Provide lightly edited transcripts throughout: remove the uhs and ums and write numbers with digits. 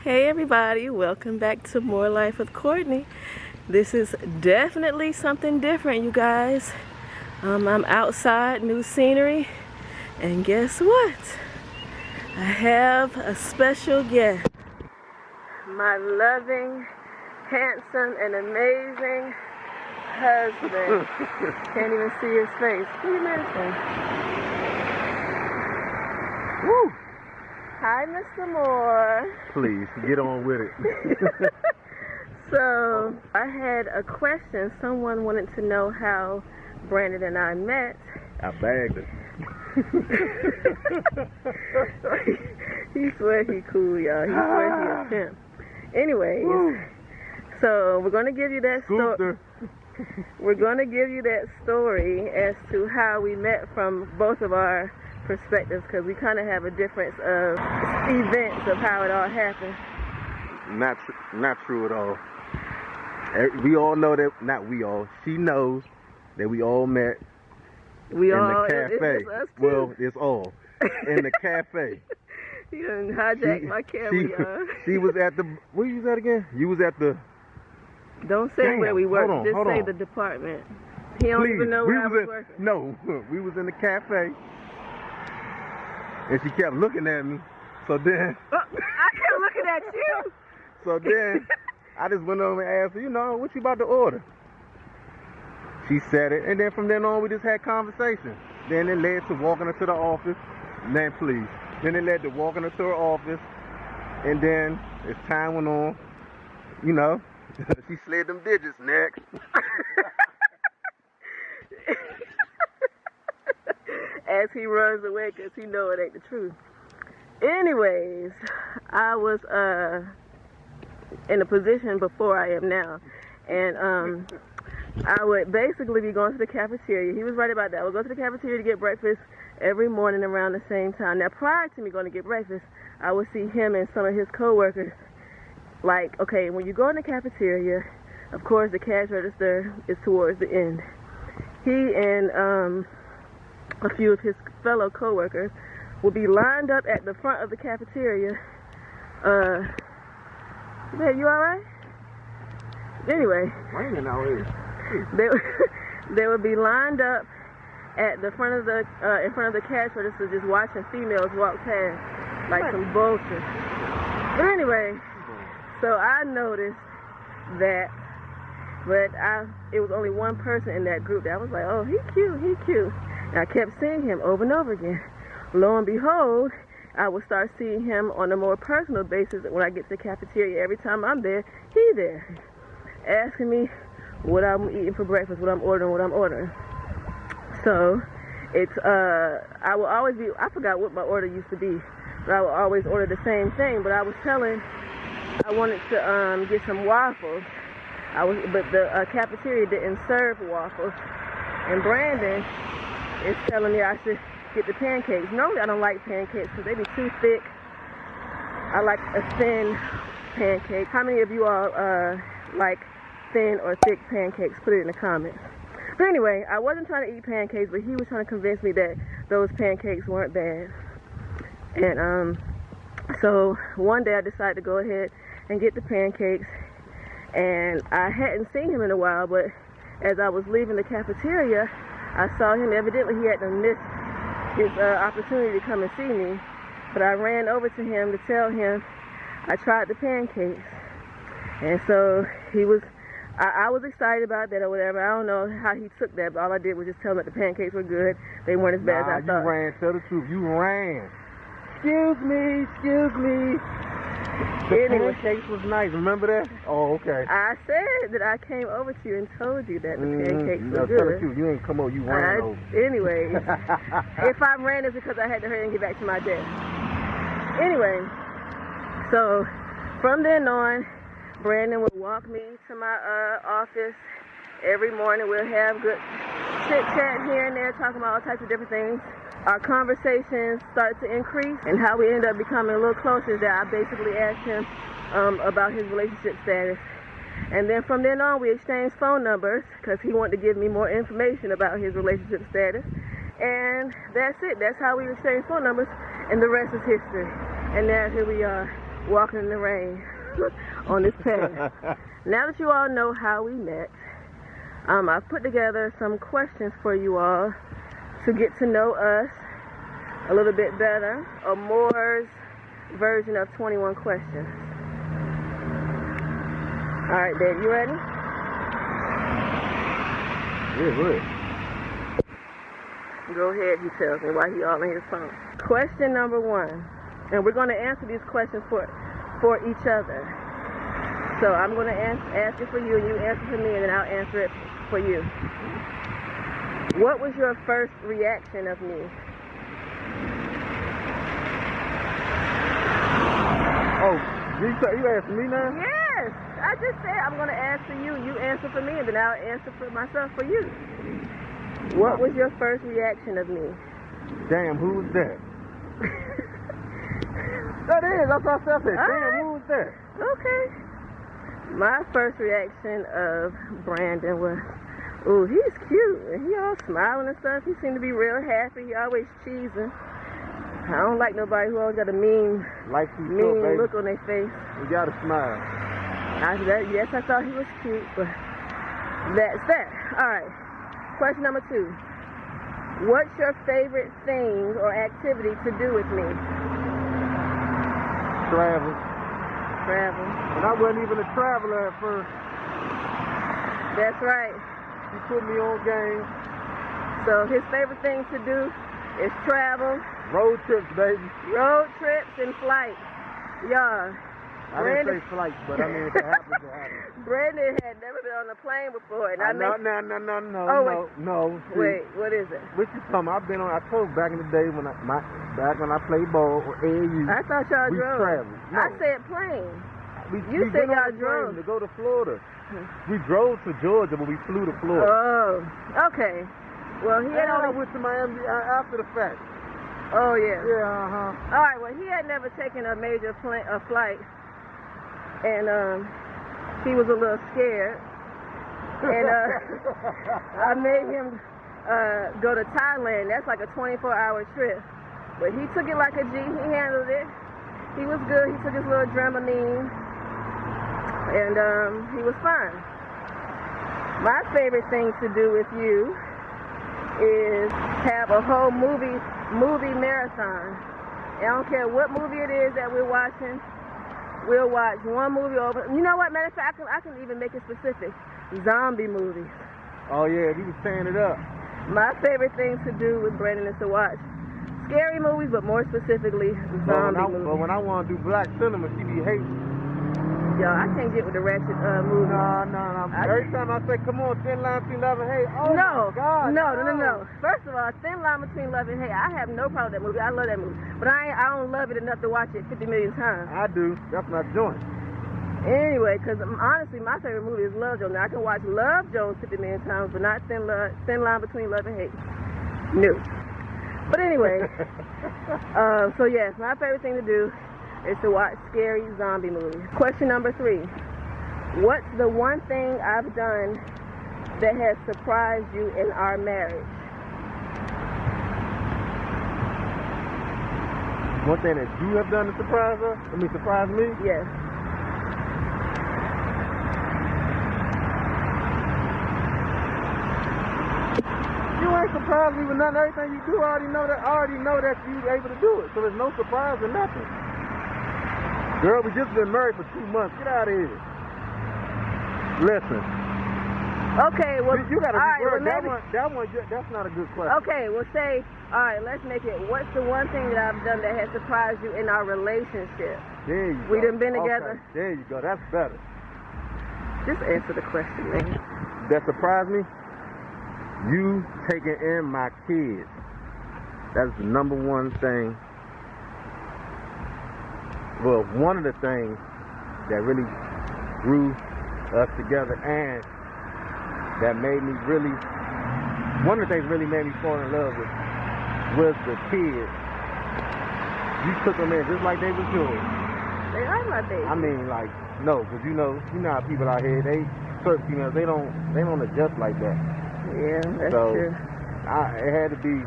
Hey everybody, welcome back to More Life with Courtney. This is definitely something different, you guys. I'm outside, new scenery, and guess what? I have a special guest. My loving, handsome, and amazing husband. Can't even see his face. Can you imagine? Woo! Hi, Mr. Moore. Please, get on with it. So, I had a question. Someone wanted to know how Brandon and I met. I bagged it. He swear he cool, y'all. He swear he a pimp. Anyways, so we're going to give you that story. We're going to give you that story as to how we met from both of our perspectives, because we kind of have a difference of events of how it all happened. Not true at all. We all know that, not we all, she knows that we all met in the cafe. It's us too. Well, it's all. In the cafe. You done hijacked my camera, y'all. She was at the, where you was at again? You was at the... Don't say where we work, just say the department. He don't even know where I was working. No, we was in the cafe. And she kept looking at me. So then... I kept looking at you. So then, I just went over and asked her, what you about to order? She said it, and then from then on, we just had conversation. Then it led to walking her to the office. Man, please. Then it led to walking her to her office. And then, as time went on, she slid them digits next. As he runs away, because he know it ain't the truth. Anyways, I was in a position before I am now, and I would basically be going to the cafeteria. He was right about that. I would go to the cafeteria to get breakfast every morning around the same time. Now, prior to me going to get breakfast, I would see him and some of his coworkers. Like, okay, when you go in the cafeteria, of course the cash register is towards the end. He and a few of his fellow coworkers will be lined up at the front of the cafeteria. Babe, you alright? Anyway, Raining out here. they would be lined up at the front of the in front of the cash register, just watching females walk past like some bullshit. But anyway, so I noticed that, but it was only one person in that group that I was like, oh, he cute. And I kept seeing him over and over again. Lo and behold, I would start seeing him on a more personal basis when I get to the cafeteria. Every time I'm there, he's there, asking me what I'm eating for breakfast, what I'm ordering. So it's I will always be, I forgot what my order used to be, but I will always order the same thing. But I was telling, I wanted to get some waffles. But the cafeteria didn't serve waffles, and Brandon is telling me I should get the pancakes. Normally I don't like pancakes because they be too thick. I like a thin pancake. How many of you all like thin or thick pancakes? Put it in the comments. But anyway, I wasn't trying to eat pancakes, but he was trying to convince me that those pancakes weren't bad. And so one day I decided to go ahead and get the pancakes, and I hadn't seen him in a while, but as I was leaving the cafeteria, I saw him. Evidently he had to miss his opportunity to come and see me, but I ran over to him to tell him I tried the pancakes. And so I was excited about that or whatever. I don't know how he took that, but all I did was just tell him that the pancakes were good. They weren't as bad as I thought. You ran. Tell the truth. You ran. Excuse me. The pancakes was nice. Remember that? Oh, okay. I said that I came over to you and told you that the pancakes were good. Tell the truth. You ain't come over. You ran over. Anyway, if I ran, it's because I had to hurry and get back to my desk. Anyway, so from then on, Brandon would walk me to my office every morning. We'll have good chit-chat here and there, talking about all types of different things. Our conversations started to increase, and how we ended up becoming a little closer is that I basically asked him about his relationship status. And then from then on, we exchanged phone numbers because he wanted to give me more information about his relationship status. And that's it. That's how we exchanged phone numbers, and the rest is history. And now here we are, walking in the rain on this path. Now that you all know how we met, I've put together some questions for you all to get to know us a little bit better. A Moore's version of 21 questions. All right, babe, you ready? Yeah, good. Go ahead, he tells me while he all in his phone. Question number 1. And we're going to answer these questions for each other. So I'm going to ask it for you, and you answer for me, and then I'll answer it for you. What was your first reaction of me? Oh, you asking me now? Yes! I just said I'm going to answer you, you answer for me, and then I'll answer for myself for you. What was your first reaction of me? Damn, who was that? That is, that's what I said. Damn, who was that? Okay. My first reaction of Brandon was, ooh, he's cute. And he all smiling and stuff. He seemed to be real happy. He always cheesing. I don't like nobody who always got a mean look on their face. You gotta smile. Yes, I thought he was cute, but that's that. All right. Question number 2. What's your favorite thing or activity to do with me? Travel. Travel. And I wasn't even a traveler at first. That's right. He put me on game. So his favorite thing to do is travel. Road trips, baby. Road trips and flights. Yeah. I didn't say flights, but I mean, if it happens, it happens. Brandon had never been on a plane before. And No. Wait, what is it? What you talking about? I've been on, I told back in the day back when I played ball or AAU. I thought y'all we drove. Traveled. No. I said plane. You we said went y'all on the drove. plane to go to Florida. We drove to Georgia, but we flew to Florida. Oh, okay. Well, he had I only... went to Miami after the fact. Oh, yeah. Yeah, uh-huh. All right, well, he had never taken a major flight, and he was a little scared, and I made him go to Thailand. That's like a 24-hour trip, but he took it like a G. He handled it. He was good. He took his little Dramamine, and he was fine. My favorite thing to do with you is have a whole movie marathon. I don't care what movie it is that we're watching. We'll watch one movie over. You know what? Matter of fact, I can even make it specific. Zombie movies. Oh yeah, he was tearing it up. My favorite thing to do with Brandon is to watch scary movies, but more specifically zombie movies. But when I want to do black cinema, she be hating. Yo, I can't get with the ratchet movies. No. Every time I say, come on, thin line between love and hate. Oh no, my God. No. First of all, thin line between love and hate. I have no problem with that movie. I love that movie. But I don't love it enough to watch it 50 million times. I do. That's my joint. Anyway, because honestly, my favorite movie is Love Jones. Now, I can watch Love Jones 50 million times, but not thin line between love and hate. No. But anyway, so yes, my favorite thing to do is to watch scary zombie movies. Question number 3. What's the one thing I've done that has surprised you in our marriage? One thing that you have done to surprise us? Surprise me? Yes. You ain't surprised me with nothing. Everything you do, I already know that you're able to do it. So there's no surprise or nothing. Girl, we just been married for 2 months. Get out of here. Listen. Okay, well, you gotta all right, well, maybe, that's not a good question. Okay, well, say, all right, let's make it. What's the one thing that I've done that has surprised you in our relationship? There you go. We done been together. Okay. There you go. That's better. Just answer the question, man. That surprised me? You taking in my kids. That's the number one thing. Well, one of the things that really grew us together and that made me really, one of the things really made me fall in love with was the kids. You took them in just like they was yours. They are my baby. I mean, like, no, because you know how people out here, certain females, they don't adjust like that. Yeah, that's true.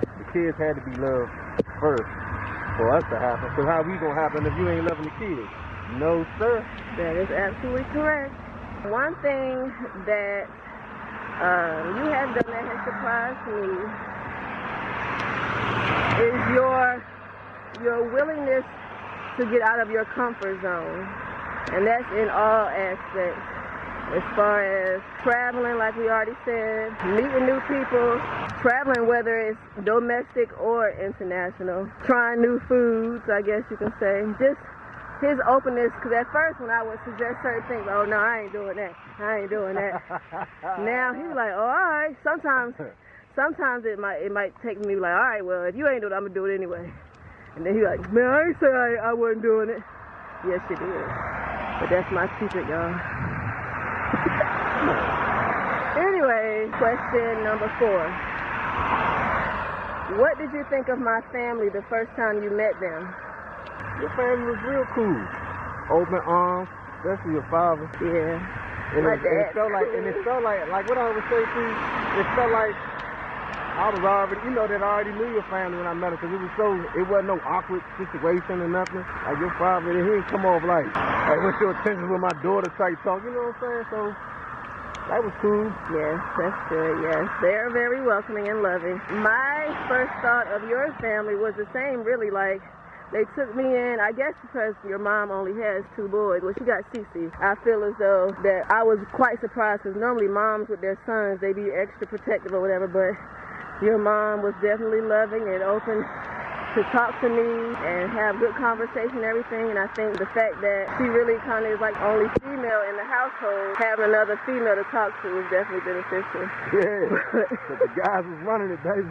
The kids had to be loved first for us to happen. Because how we gonna happen if you ain't loving the kids? No, sir. That is absolutely correct. One thing that you have done that has surprised me is your willingness to get out of your comfort zone. And that's in all aspects. As far as traveling, like we already said, meeting new people, traveling whether it's domestic or international, trying new foods, I guess you can say. Just his openness, because at first when I would suggest certain things, oh no, I ain't doing that. Now he's like, oh, all right. Sometimes it might take me like, all right, well, if you ain't doing it, I'm going to do it anyway. And then he's like, man, I ain't say I wasn't doing it. Yes, you did. But that's my secret, y'all. Anyway, question number 4. What did you think of my family the first time you met them? Your family was real cool. Open arms, especially your father. Yeah. And My it dad. felt like what I would say to you, it felt like I was already, that I already knew your family when I met him, because it wasn't no awkward situation or nothing. Like your father, he didn't come off like what's your attention with my daughter type talk, you know what I'm saying? So that was cool. Yes, that's good, yes. They're very welcoming and loving. My first thought of your family was the same, really, like, they took me in, I guess because your mom only has 2 boys. Well, she got Cece. I feel as though that I was quite surprised, because normally moms with their sons, they be extra protective or whatever, but your mom was definitely loving and open to talk to me and have good conversation and everything. And I think the fact that she really kind of is like only female in the household, having another female to talk to was definitely beneficial. Yeah, but the guys was running it, baby.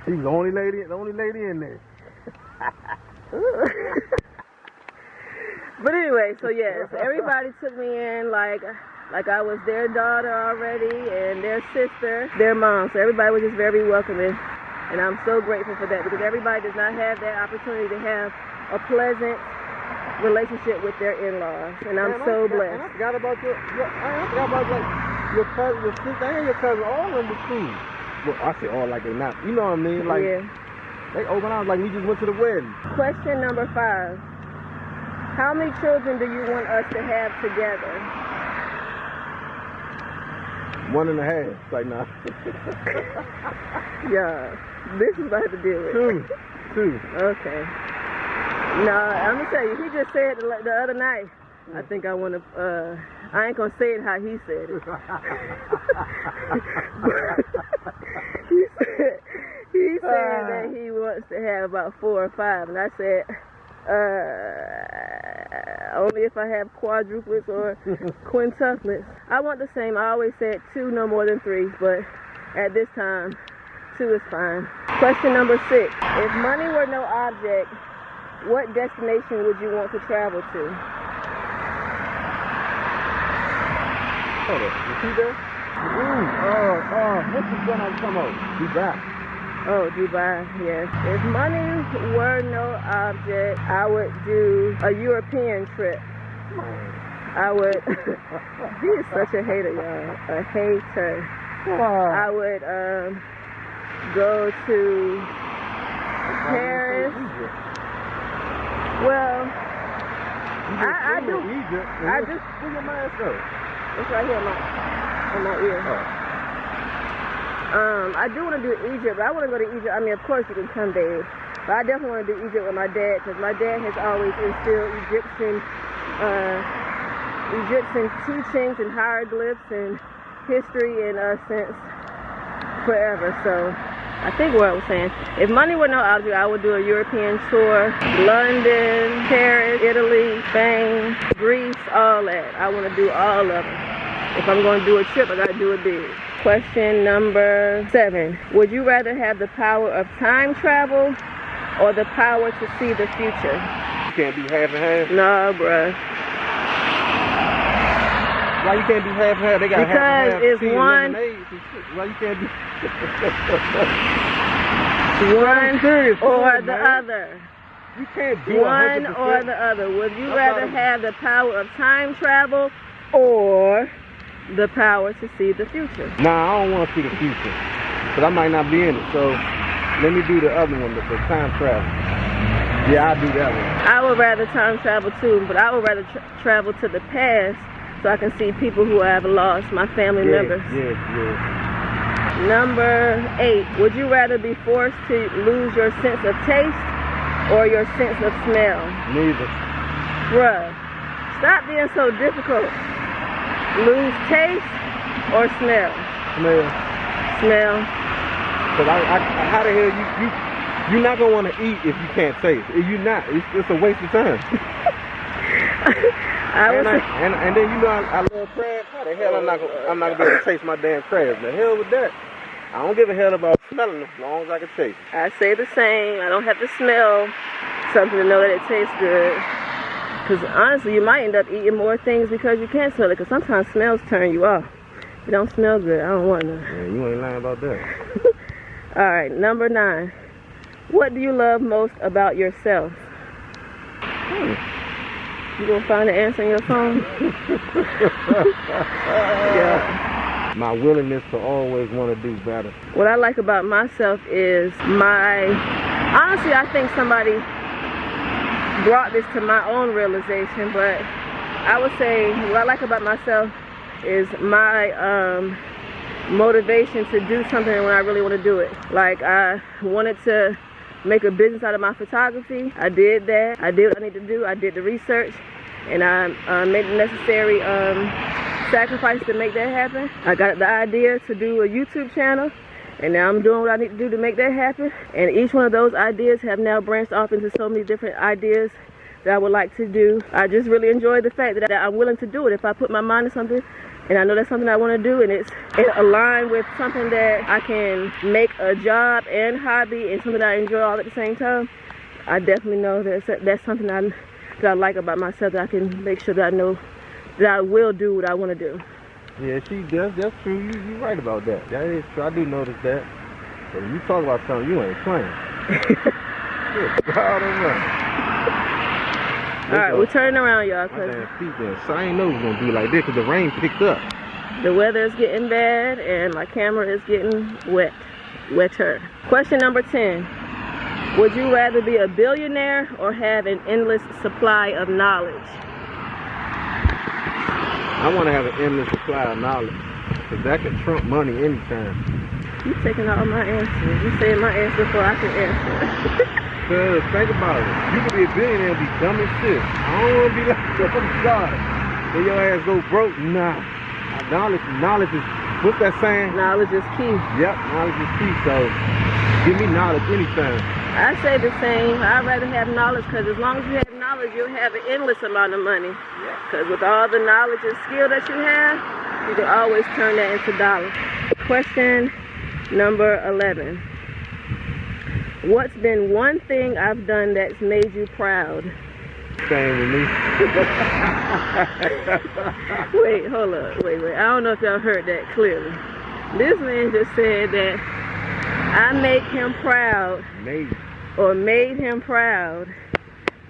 She was the only lady in there. But anyway, so yes, everybody took me in like I was their daughter already, and their sister, their mom. So everybody was just very welcoming, and I'm so grateful for that, because everybody does not have that opportunity to have a pleasant relationship with their in-laws, and I'm so blessed. And I forgot about your cousin, your sister, and your cousin. All of them was cool. Well, I say all like they not. You know what I mean? Like, yeah. They open arms like we just went to the wedding. Question number 5. How many children do you want us to have together? 1.5. Like, nah. Yeah, this is what I have to deal with. 2. Okay. No, I'm gonna tell you, he just said the other night, I think I want to, I ain't gonna say it how he said it. He said that he wants to have about 4 or 5, and I said, only if I have quadruplets or quintuplets. I want the same. I always said 2, no more than 3, but at this time, 2 is fine. Question number 6. If money were no object, what destination would you want to travel to? Hold up. You see that? What's the one I was talking about? Dubai. Oh, Dubai, yes. If money were no object, I would do a European trip. I would, he is such a hater, y'all, a hater. I would go to Paris. Well, I do. Egypt. I just. Where's your mask go? It's right here on my ear. Oh. I do want to do Egypt, but I want to go to Egypt. I mean, of course you can come, babe. But I definitely want to do Egypt with my dad, because my dad has always instilled Egyptian teachings and hieroglyphs and history in us since forever. So I think what I was saying, if money were no object, I would do a European tour. London, Paris, Italy, Spain, Greece, all that. I want to do all of them. If I'm going to do a trip, I got to do it big. Question number 7. Would you rather have the power of time travel or the power to see the future? You can't be half and half? No, bruh. Why you can't be half and half? They got because half and half. It's one. Why you can't be one or the other? You can't do one 100%. or the other. Would you rather have the power of time travel or the power to see the future? Nah, I don't want to see the future, because I might not be in it. So let me do the other one, the time travel. Yeah, I'll do that one. I would rather time travel too, but I would rather travel to the past so I can see people who I have lost, my family members. Yes. Number 8, would you rather be forced to lose your sense of taste or your sense of smell? Neither. Bruh, stop being so difficult. Lose taste or smell? Smell. Because how the hell you're not going to want to eat if you can't taste. You're not. It's a waste of time. And then you know I love crabs. How the hell I'm not gonna be able to taste my damn crabs? The hell with that. I don't give a hell about smelling them as long as I can taste it. I say the same. I don't have to smell something to know that it tastes good. Because honestly, you might end up eating more things because you can't smell it. Because sometimes smells turn you off. If it don't smell good, I don't want none. Yeah, you ain't lying about that. Alright, number 9. What do you love most about yourself? You gonna find the answer in your phone? Yeah. My willingness to always want to do better. What I like about myself is honestly, I think somebody brought this to my own realization, but I would say what I like about myself is my motivation to do something when I really want to do it. Like, I wanted to make a business out of my photography. I did that. I did what I need to do. I did the research, and I made the necessary sacrifice to make that happen. I got the idea to do a YouTube channel, and now I'm doing what I need to do to make that happen. And each one of those ideas have now branched off into so many different ideas that I would like to do. I just really enjoy the fact that I'm willing to do it. If I put my mind to something, and I know that's something I want to do, and it's aligned with something that I can make a job and hobby and something that I enjoy all at the same time, I definitely know that's something that I like about myself, that I can make sure that I know that I will do what I want to do. Yeah, that's true. You're right about that. That is true. I do notice that. But when you talk about something, you ain't playing. Alright, we're turning around, y'all. My damn feet there. So I ain't know it was going to be like this because the rain picked up. The weather is getting bad and my camera is getting wetter. Question number 10. Would you rather be a billionaire or have an endless supply of knowledge? I want to have an endless supply of knowledge because that can trump money anytime. You taking all my answers. You saying my answer before I can answer. Cause think about it. You could be a billionaire and be dumb as shit. I don't want to be like, oh God, then your ass go broke. Nah. Knowledge is, what's that saying? Knowledge is key. Yep, knowledge is key. So give me knowledge anytime. I say the same. I'd rather have knowledge because as long as you have knowledge, you'll have an endless amount of money. Because with all the knowledge and skill that you have, you can always turn that into dollars. Question number 11. What's been one thing I've done that's made you proud? Same with me. Wait, hold up. Wait. I don't know if y'all heard that clearly. This man just said that I make him proud. Made him proud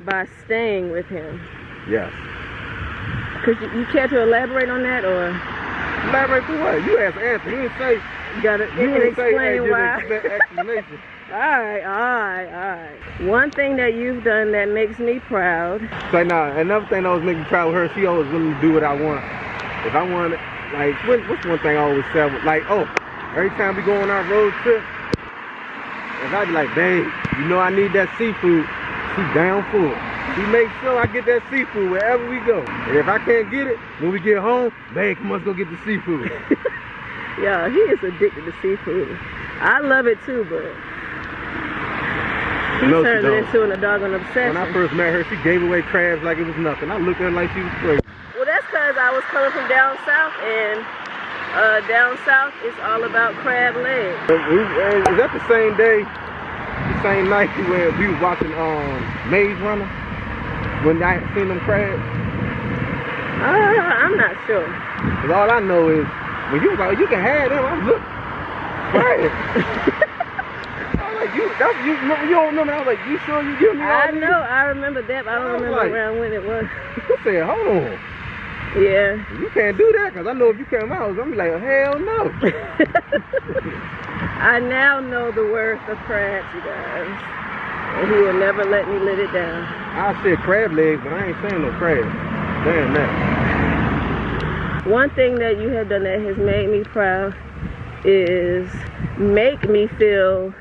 by staying with him. Yes. Could you care to elaborate on that, or? Elaborate for what? You asked answer. You didn't say. You gotta explain why. Explanation. Alright. One thing that you've done that makes me proud. So now, another thing that always makes me proud with her, she always willing to do what I want. If I want it, like, what's one thing I always say? Like, every time we go on our road trip, if I be like, babe, you know I need that seafood, she down for it. She makes sure I get that seafood wherever we go. And if I can't get it, when we get home, babe, come on, let's go get the seafood. Yeah, he is addicted to seafood. I love it too, but he turned it into a doggone obsession. When I first met her, she gave away crabs like it was nothing. I looked at her like she was crazy. Well, that's because I was coming from down south, and down south it's all about crab legs. Was that the same day, the same night where we was watching Maze Runner? When I seen them crabs? I'm not sure. Cause all I know is when you was like, you can have them, I'm looking. Crabs. I was like, you don't remember? I was like, you sure you give me all I know, I remember that, but I don't remember around when it was. I said, hold on. Yeah. You can't do that, because I know if you came out, I'm going to be like, hell no. I now know the worth of crabs, you guys. and he will never let me live it down. I said crab legs, but I ain't saying no crab. Damn that. One thing that you have done that has made me proud is make me feel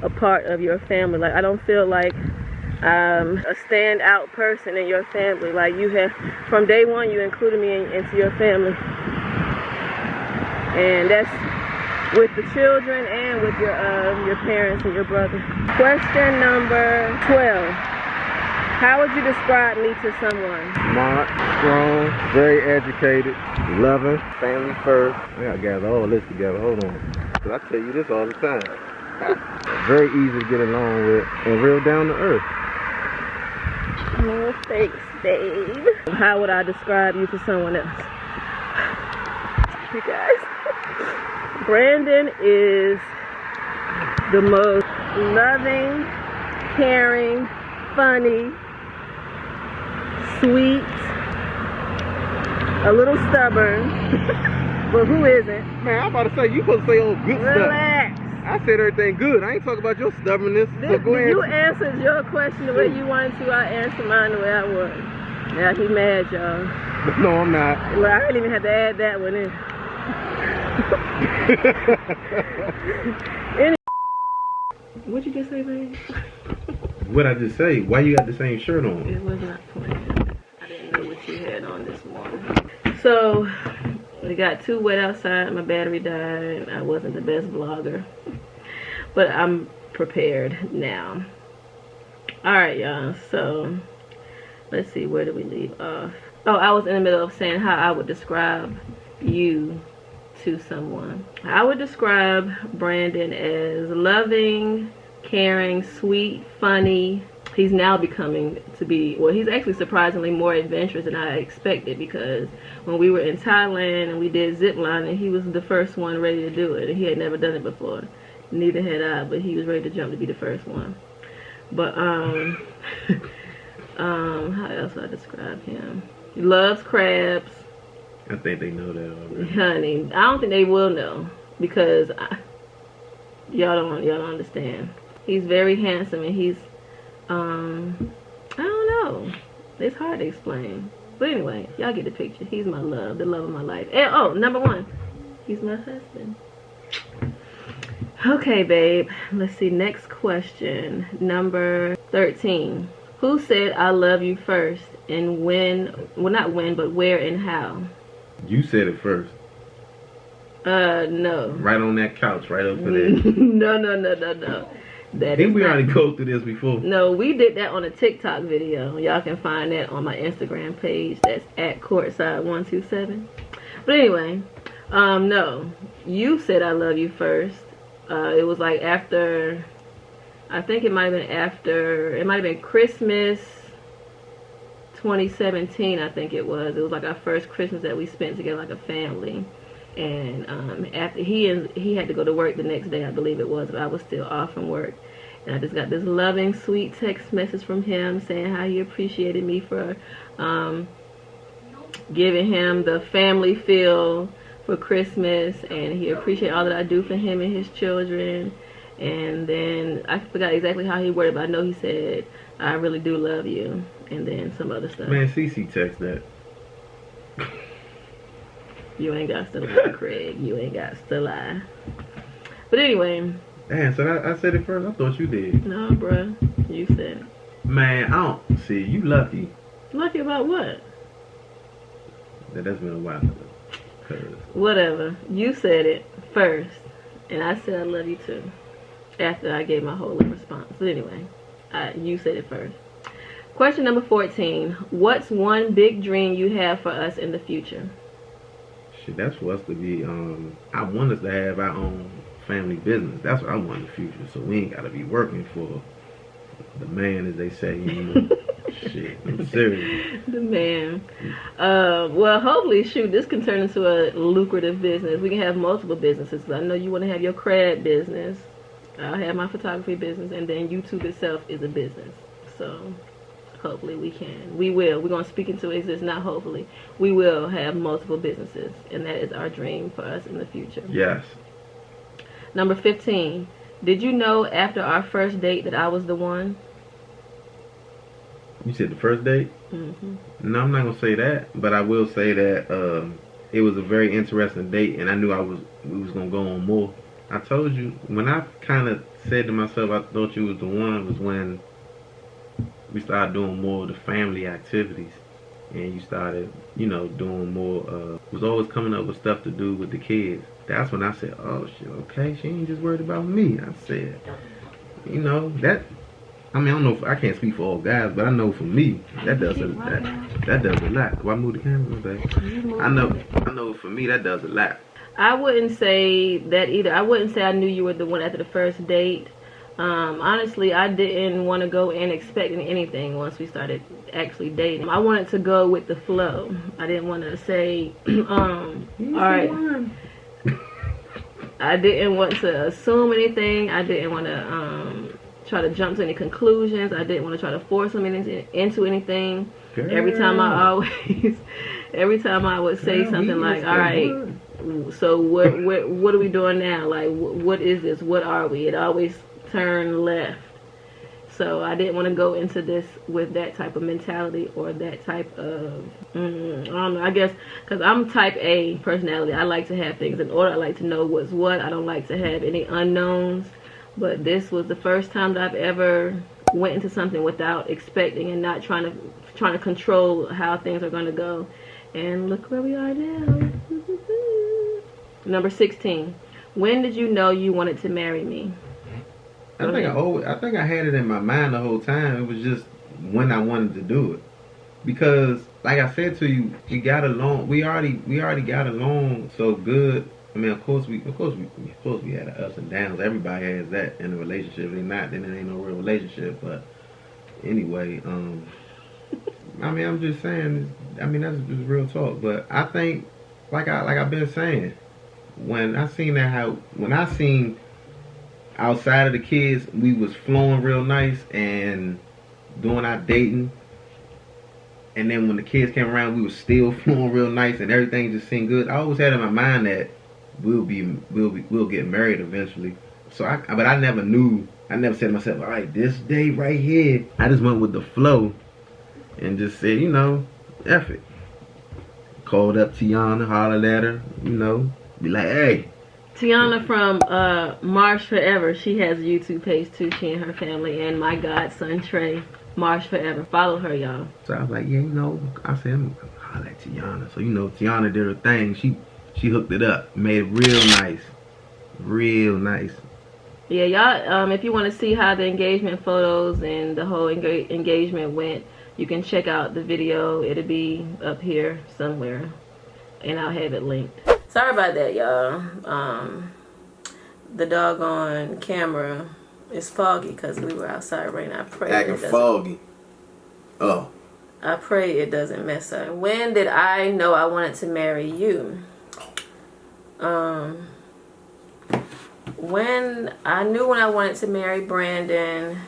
a part of your family. Like, I don't feel like I'm a standout person in your family. Like, you have, from day one, you included me into your family. And that's with the children and with your parents and your brother. Question number 12. How would you describe me to someone? Smart, strong, very educated, loving, family first. I gotta gather all this together. Hold on. Cause I tell you this all the time. Very easy to get along with and real down to earth. Oh, thanks, babe. How would I describe you to someone else? You guys. Brandon is the most loving, caring, funny, sweet, a little stubborn, but who isn't? Man, I'm about to say, you supposed to say all good Relax. stuff. I said everything good. I ain't talking about your stubbornness. So go ahead. You answered your question the way you wanted to. I answered mine the way I was. Now he mad, y'all. No, I'm not. Well, I didn't even have to add that one in. What'd you just say, babe? What'd I just say? Why you got the same shirt on? It was not planned. I didn't know what you had on this morning. So, it got too wet outside. My battery died. I wasn't the best vlogger. But I'm prepared now. Alright, y'all. So, let's see. Where did we leave off? Oh, I was in the middle of saying how I would describe you to someone. I would describe Brandon as loving, caring, sweet, funny. He's now becoming to be, well, he's actually surprisingly more adventurous than I expected, because when we were in Thailand and we did zip lining, he was the first one ready to do it, and he had never done it before. Neither had I, but he was ready to jump to be the first one. But how else would I describe him? He loves crabs. I think they know that already. Honey, I don't think they will know, because y'all don't understand. He's very handsome, and he's I don't know. It's hard to explain. But anyway, y'all get the picture. He's my love, the love of my life. And oh, number one, he's my husband. Okay, babe. Let's see. Next question. Number 13. Who said I love you first, and when? Well, not when, but where and how? You said it first. No. Right on that couch, right over there. No. Didn't we already go through this before? No, we did that on a TikTok video. Y'all can find that on my Instagram page. That's at Courtside127. But anyway, no. You said I love you first. It was like after, I think it might have been Christmas 2017, I think it was. It was like our first Christmas that we spent together like a family. And after he had to go to work the next day, I believe it was, but I was still off from work. And I just got this loving, sweet text message from him saying how he appreciated me for giving him the family feel for Christmas, and he appreciated all that I do for him and his children. And then I forgot exactly how he worded, but I know he said, I really do love you, and then some other stuff. Man, CC text that. You ain't got to lie, Craig. You ain't got to lie. But anyway. Damn, so I said it first? I thought you did. No, bruh. You said it. Man, I don't see. You lucky. Lucky about what? That's been a while ago. Whatever. You said it first. And I said I love you too. After I gave my whole response. But anyway, you said it first. Question number 14. What's one big dream you have for us in the future? Shit, that's for us to be, I want us to have our own family business. That's what I want in the future. So we ain't got to be working for the man, as they say. You know? Shit, I'm serious. The man. Well, hopefully, shoot, this can turn into a lucrative business. We can have multiple businesses. I know you want to have your crab business. I'll have my photography business, and then YouTube itself is a business. So hopefully we can. We will. We're going to speak into existence, not hopefully. We will have multiple businesses, and that is our dream for us in the future. Yes. Number 15. Did you know after our first date that I was the one? You said the first date? Mm-hmm. No, I'm not gonna say that, but I will say that it was a very interesting date, and I knew we was gonna go on more. I told you when I kind of said to myself, I thought you was the one, was when we started doing more of the family activities, and you started, doing more. Was always coming up with stuff to do with the kids. That's when I said, oh shit, okay, she ain't just worried about me. I said, that. I mean, I don't know. I can't speak for all guys, but I know for me, that does a lot. Do I move the camera, babe? I know for me that does a lot. I wouldn't say that either. I wouldn't say I knew you were the one after the first date. Honestly, I didn't want to go in expecting anything once we started actually dating. I wanted to go with the flow. I didn't want to say, all right. I didn't want to assume anything. I didn't want to try to jump to any conclusions. I didn't want to try to force them into anything. Girl. Every time I would say something like, all right, so what are we doing now? Like, what is this? What are we? It always turned left. So I didn't want to go into this with that type of mentality or that type of, I don't know, I guess, because I'm type A personality. I like to have things in order. I like to know what's what. I don't like to have any unknowns. But this was the first time that I've ever went into something without expecting and not trying to control how things are going to go. And look where we are now. Number 16. When did you know you wanted to marry me? I think I had it in my mind the whole time. It was just when I wanted to do it. Because, like I said to you, we got along. We already got along so good. I mean, of course we had our ups and downs. Everybody has that in a relationship. If not, then it ain't no real relationship. But anyway, I mean, I'm just saying. I mean, that's just real talk. But I think, like I've been saying, when I seen outside of the kids, we was flowing real nice and doing our dating. And then when the kids came around, we was still flowing real nice and everything just seemed good. I always had in my mind that we'll get married eventually. So but I never said to myself, all right, this day right here. I just went with the flow and just said, F it. Called up Tiana, hollered at her, be like, hey. Tiana from Marsh Forever. She has a YouTube page too. She and her family, and my godson Trey. Marsh Forever. Follow her, y'all. So I was like, I said, I'm gonna holler at Tiana. So Tiana did her thing. She hooked it up, made it real nice. Yeah, y'all. If you want to see how the engagement photos and the whole engagement went, you can check out the video. It'll be up here somewhere, and I'll have it linked. Sorry about that, y'all. The doggone camera is foggy because we were outside right now. I pray acting foggy. Oh. I pray it doesn't mess up. When did I know I wanted to marry you? When I wanted to marry Brandon,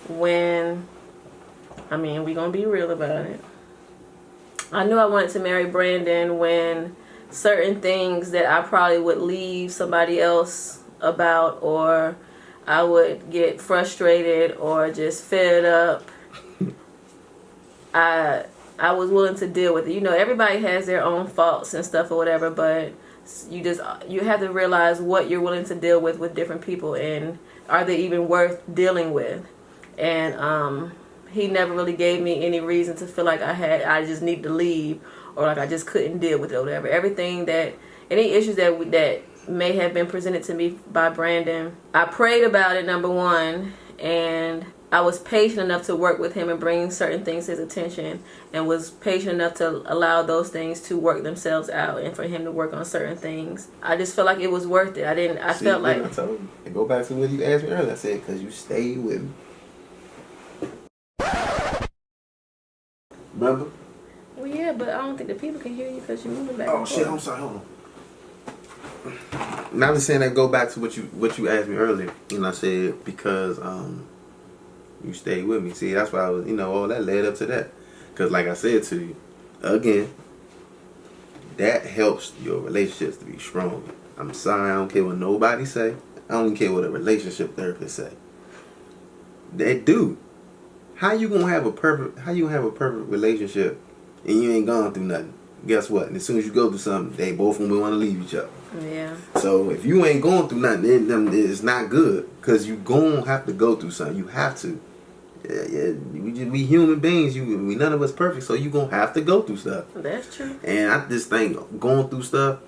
we gonna be real about it. I knew I wanted to marry Brandon when certain things that I probably would leave somebody else about, or I would get frustrated or just fed up. I was willing to deal with it. Everybody has their own faults and stuff or whatever, but you have to realize what you're willing to deal with different people, and are they even worth dealing with? And he never really gave me any reason to feel like I just need to leave, or like I just couldn't deal with it or whatever. Any issues that may have been presented to me by Brandon, I prayed about it, number one, and I was patient enough to work with him and bring certain things to his attention, and was patient enough to allow those things to work themselves out and for him to work on certain things. I just felt like it was worth it. I felt like... I told you. And go back to what you asked me earlier. I said, because you stayed with me. Remember? Well, yeah, but I don't think the people can hear you because you're moving back. Oh, shit, I'm sorry. Hold on. Now I'm just saying that go back to what you asked me earlier. I said, because... you stayed with me. See, that's why I was, all that led up to that. Because like I said to you, again, that helps your relationships to be strong. I'm sorry, I don't care what nobody say. I don't care what a relationship therapist say. They do. How you gonna have a perfect relationship and you ain't gone through nothing? Guess what? And as soon as you go through something, they both gonna want to leave each other. Yeah. So if you ain't going through nothing, then it's not good, because you gonna have to go through something. You have to. Yeah, we human beings. We none of us perfect, so you gonna have to go through stuff. That's true. And I just think going through stuff,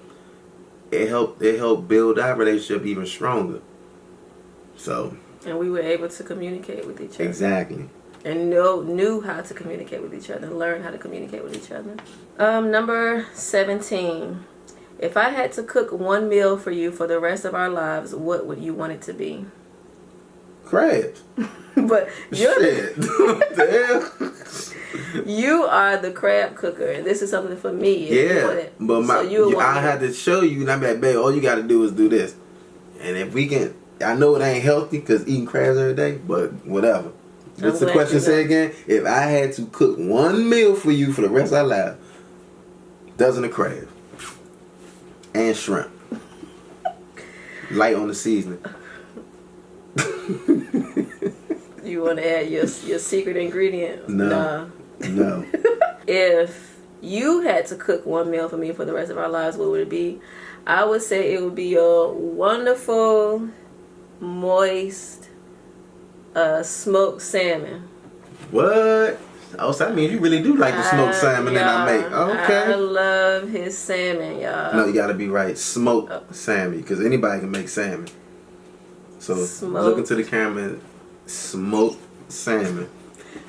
it helped build our relationship even stronger. So. And we were able to communicate with each other. Exactly. And knew how to communicate with each other, and learn how to communicate with each other. Number 17. If I had to cook one meal for you for the rest of our lives, what would you want it to be? Crabs. But you're Shit. What the hell? You are the crab cooker, and this is something for me. Yeah, but I had to show you, and I'm like, babe, all you got to do is do this. And if we can, I know it ain't healthy because eating crabs every day, but whatever. What's the question say again? If I had to cook one meal for you for the rest of our lives, dozen of crabs and shrimp, light on the seasoning. You want to add your secret ingredient? No. No. If you had to cook one meal for me for the rest of our lives, what would it be? I would say it would be a wonderful, moist, smoked salmon. What? Oh, so that means you really do like the smoked salmon that I make. Okay. I love his salmon, y'all. No, you gotta be right. Smoked salmon, because anybody can make salmon. So look into the camera and smoked salmon.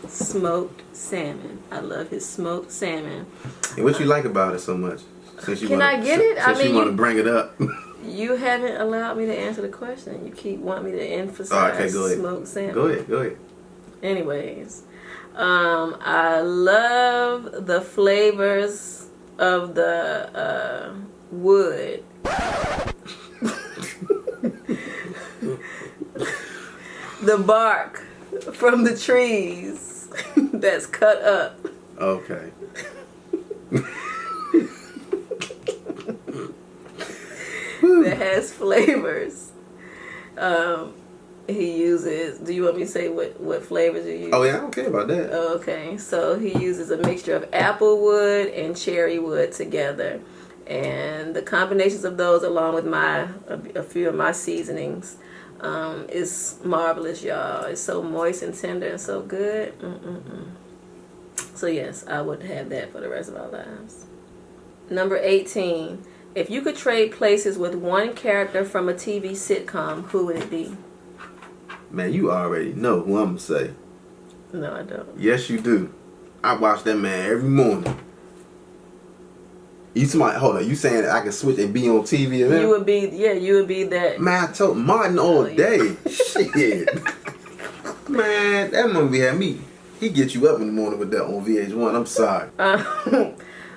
Smoked salmon. I love his smoked salmon. And what you like about it so much? Since you Can I get it? Since you want to bring it up. You haven't allowed me to answer the question. You keep wanting me to emphasize smoked salmon. Go ahead. Anyways, I love the flavors of the wood. The bark from the trees that's cut up. Okay. That has flavors. He uses. Do you want me to say what flavors you use? Oh yeah, I don't care about that. Okay, so he uses a mixture of apple wood and cherry wood together, and the combinations of those, along with a few of my seasonings, is marvelous, y'all. It's so moist and tender and so good. So yes, I would have that for the rest of our lives. Number 18. If you could trade places with one character from a TV sitcom, who would it be? Man, you already know who I'm going to say. No, I don't. Yes, you do. I watch that man every morning. Hold on, you saying that I can switch and be on TV and You would be that. Man, I told Martin all day. Shit. Man, that movie had me. He get you up in the morning with that on VH1. I'm sorry.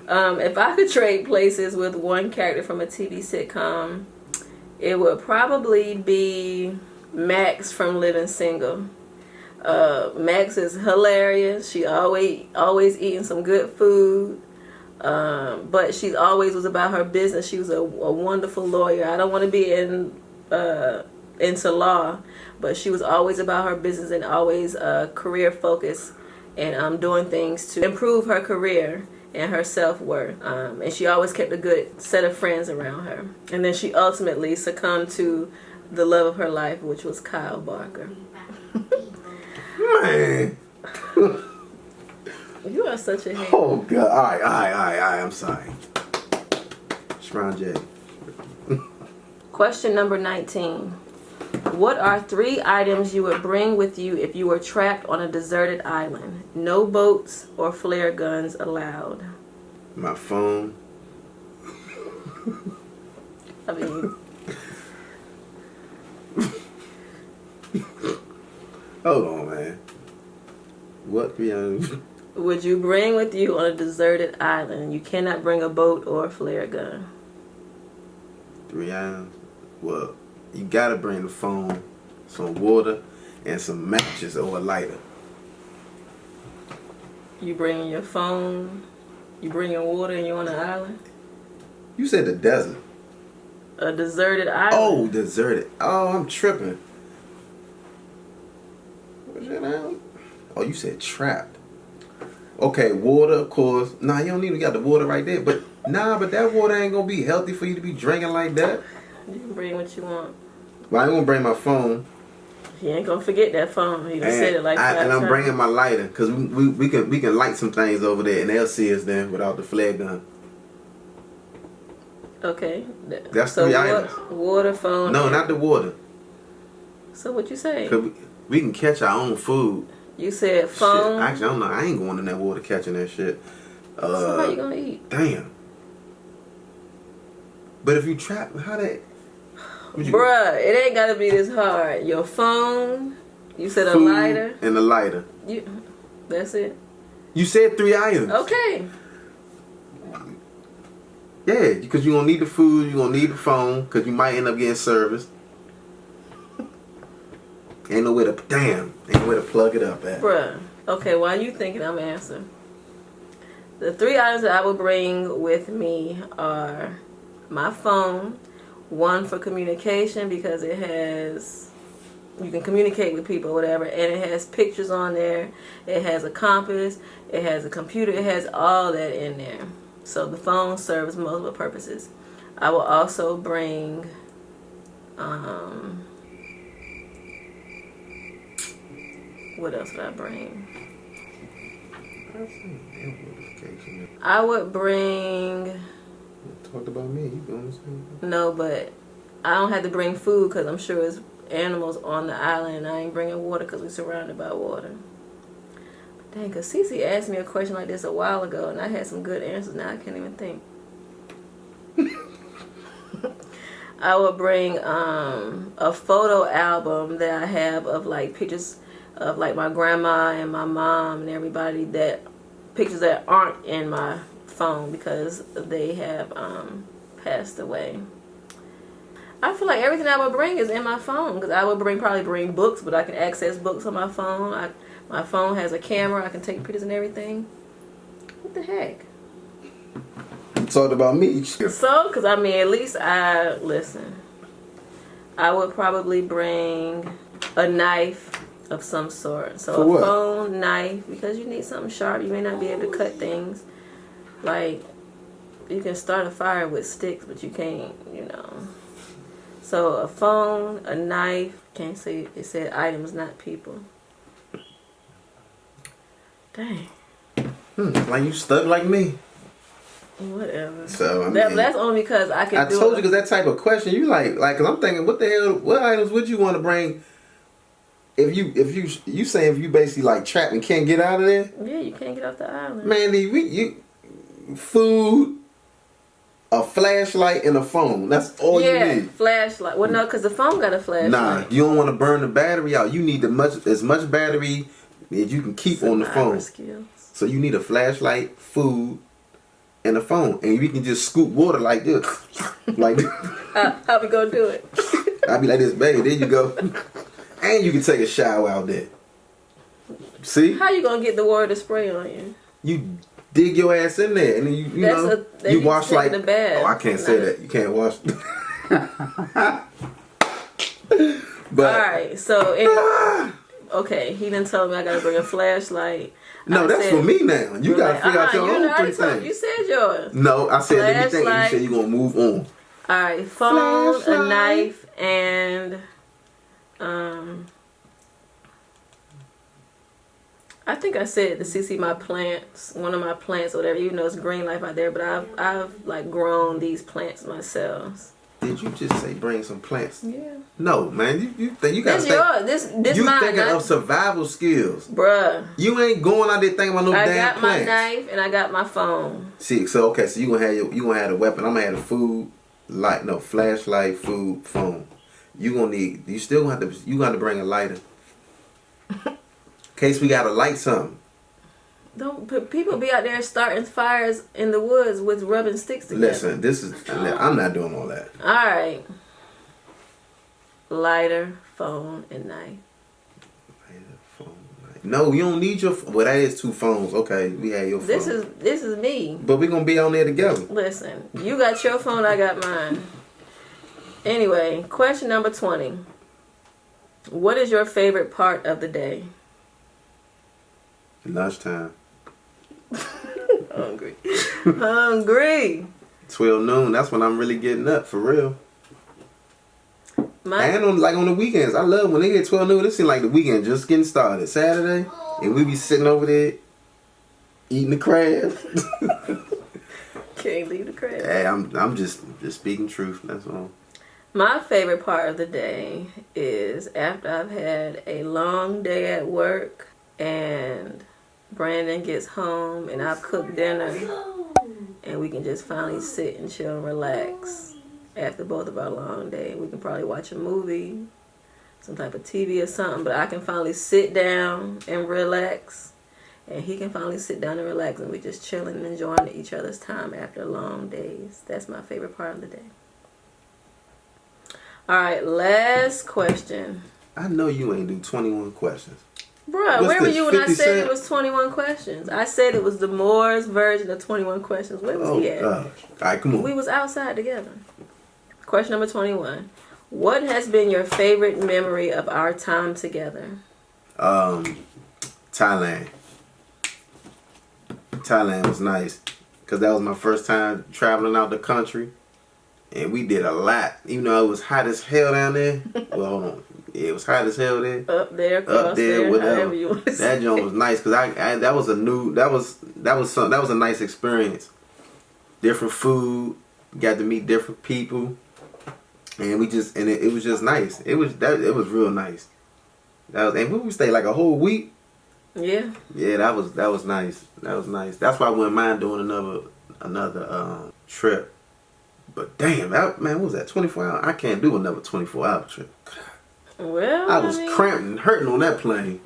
If I could trade places with one character from a TV sitcom, it would probably be Max from Living Single. Max is hilarious. She always eating some good food. But she always was about her business. She was a wonderful lawyer. I don't want to be into law, but she was always about her business and always career focused and doing things to improve her career and her self-worth. And she always kept a good set of friends around her. And then she ultimately succumbed to the love of her life, which was Kyle Barker. Man. You are such a hater. Oh, God. All right. I'm sorry. Shrine J. Question number 19. What are 3 items you would bring with you if you were trapped on a deserted island? No boats or flare guns allowed. My phone. I mean... Hold on, man. What 3 items? Would you bring with you on a deserted island? You cannot bring a boat or a flare gun. 3 items? Well, you gotta bring the phone, some water, and some matches or a lighter. You bringing your phone, you bringing water, and you're on an island? You said the desert. A deserted island. Oh, deserted. Oh, I'm tripping. What's your name? Oh, you said trapped. Okay, water, of course. Nah, you don't even got the water right there. But but that water ain't gonna be healthy for you to be drinking like that. You can bring what you want. Well, I ain't gonna bring my phone. He ain't gonna forget that phone. He done said it like that. And I'm bringing my lighter because we can light some things over there and they'll see us then without the flare gun. Okay. That's so 3 items. Water, phone. No, not the water. So what you say? Cause we can catch our own food. You said phone. Shit. Actually, I don't know. I ain't going in that water catching that shit. So how you gonna eat? Damn. But if you trap, how that? Bruh, it ain't gotta be this hard. Your phone. You said a lighter. And a lighter. That's it. You said 3 items. Okay. Yeah, because you're gonna need the food. You're gonna need the phone because you might end up getting service. Ain't no way to plug it up at. Bruh. Okay, while you thinking, I'm answering. The 3 items that I would bring with me are my phone, one for communication because it has, you can communicate with people or whatever, and it has pictures on there, it has a compass, it has a computer, it has all that in there. So the phone serves multiple purposes. I will also bring what else would I bring? I would bring... You talked about me. You doing the same thing? No, but I don't have to bring food because I'm sure there's animals on the island and I ain't bringing water because we're surrounded by water. But dang, because Cece asked me a question like this a while ago and I had some good answers. Now I can't even think. I would bring a photo album that I have of like pictures of like my grandma and my mom and everybody, that pictures that aren't in my phone because they have passed away. I feel like everything I would bring is in my phone because I would probably bring books, but I can access books on my phone. My phone has a camera. I can take pictures and everything. What the heck? You talked about me. So, because I mean, at least listen. I would probably bring a knife of some sort. So for what? A phone, knife, because you need something sharp. You may not be able to cut things. Like, you can start a fire with sticks, but you can't, So a phone, a knife. Can't say it said items, not people. Dang. Like you stuck like me. Whatever. So I mean, that's only because I can. I told you because that type of question, you like, cause I'm thinking, what the hell? What items would you want to bring? If you say if you basically like trapped and can't get out of there. Yeah, you can't get off the island. Man, you food, a flashlight, and a phone. That's all you need. Yeah, flashlight. Well, no, because the phone got a flashlight. Nah, you don't want to burn the battery out. You need as much battery as you can keep on the phone. Skills. So you need a flashlight, food, and a phone, and we can just scoop water like this, like this. How we gonna do it? I'll be like this, baby. There you go, and you can take a shower out there. See? How you gonna get the water to spray on you? You dig your ass in there, and then you wash like. The bath. Oh, I can't say that. You can't wash. But all right, so okay, he didn't tell me I gotta bring a flashlight. No, that's for me now. You gotta figure out your own 3 things. You said yours. No, I said let me think. You said you're gonna move on. All right, phone, a knife, and I think I said to CC my plants, one of my plants or whatever. Even though it's green life out there, but I've like grown these plants myself. Did you just say bring some plants? Yeah. No, man. You gotta this think. Yours. This you mine. Thinking of survival skills, bruh. You ain't going out there thinking about no damn plants. I got my knife and I got my phone. See, so okay, so you gonna have the weapon. I'm gonna have the food, flashlight, food, phone. You gonna bring a lighter. In case we gotta light something. Don't people be out there starting fires in the woods with rubbing sticks together? Listen, I'm not doing all that. All right. Lighter, phone, and knife. Lighter, phone, knife. No, you don't need your. Well, that is 2 phones. Okay, we had your phone. This is me. But we're gonna be on there together. Listen, you got your phone, I got mine. Anyway, question number 20. What is your favorite part of the day? Lunchtime. Hungry. Hungry. 12 noon. That's when I'm really getting up for real. And on the weekends, I love when they get 12 noon. It seems like the weekend just getting started. Saturday, and we be sitting over there eating the crab. Can't leave the crab. Hey, I'm just speaking truth. That's all. My favorite part of the day is after I've had a long day at work and Brandon gets home and I've cooked dinner and we can just finally sit and chill and relax. After both of our long day, we can probably watch a movie, some type of TV or something, but I can finally sit down and relax, and he can finally sit down and relax, and we just chilling and enjoying each other's time after long days. That's my favorite part of the day. All right, last question. I know you ain't do 21 questions. Bruh, where were you when I said it was 21 questions? I said it was the Moore's version of 21 questions. Where was he at? Gosh. All right, come on. We was outside together. Question number 21. What has been your favorite memory of our time together? Thailand. Thailand was nice because that was my first time traveling out the country, and we did a lot. Even though it was hot as hell down there. Well, hold on. Yeah, it was hot as hell there. Up there, whatever. You want to that joint was nice because that was a nice experience. Different food, got to meet different people. And it was just nice. It was real nice. And we stayed like a whole week. Yeah. Yeah, that was nice. That was nice. That's why I wouldn't mind doing another trip. But damn, what was that? 24 hours? I can't do another 24-hour trip. Well, I was cramped and hurting on that plane.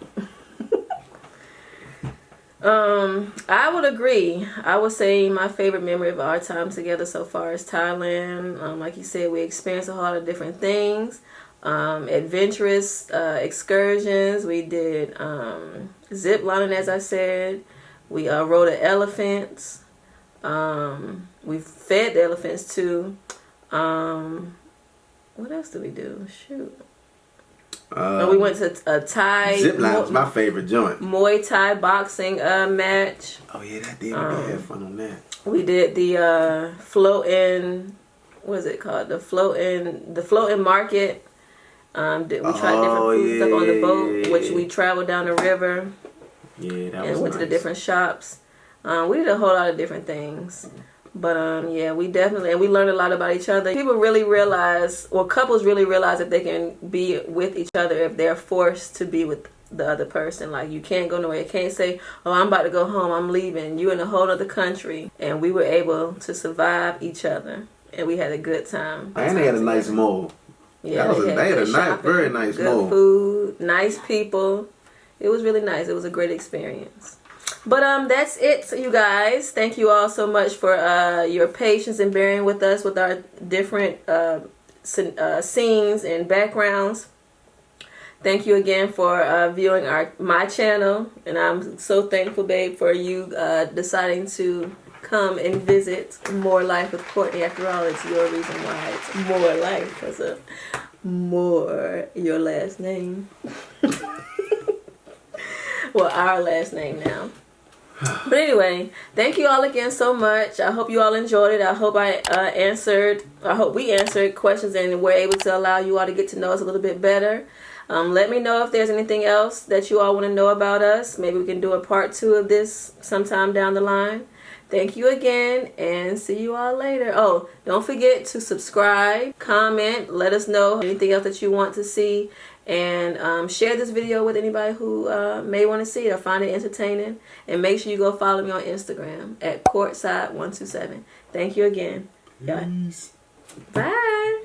I would agree. I would say my favorite memory of our time together so far is Thailand. Like you said, we experienced a lot of different things. Adventurous excursions. We did zip lining, as I said. We rode the elephants. We fed the elephants too. What else did we do? Shoot. We went to a Thai zip line was my favorite joint. Muay Thai boxing match. Oh yeah, that did. We had fun on that. We did the floating. What is it called? The floating market. We tried different food stuff on the boat, which we traveled down the river. Yeah, that was and went nice. to the different shops. We did a whole lot of different things. But yeah, we definitely, and we learned a lot about each other. People really realize, or couples really realize that they can be with each other if they're forced to be with the other person. Like, you can't go nowhere. You can't say, oh, I'm about to go home, I'm leaving. You're in a whole other country. And we were able to survive each other. And we had a good time. And they had a nice mall. Yeah, they had a very nice mall. Good food, nice people. It was really nice. It was a great experience. But that's it, you guys. Thank you all so much for your patience and bearing with us with our different scenes and backgrounds. Thank you again for viewing my channel, and I'm so thankful, babe, for you deciding to come and visit More Life with Courtney. After all, it's your reason why it's More Life, because of More, your last name. Well, our last name now. But anyway, thank you all again so much. I hope you all enjoyed it. I hope we answered questions and were able to allow you all to get to know us a little bit better. Let me know if there's anything else that you all want to know about us. Maybe we can do a part 2 of this sometime down the line. Thank you again, and see you all later. Oh, don't forget to subscribe, comment, let us know anything else that you want to see, and share this video with anybody who may want to see it or find it entertaining. And make sure you go follow me on Instagram at Courtside127. Thank you again. Peace. Bye.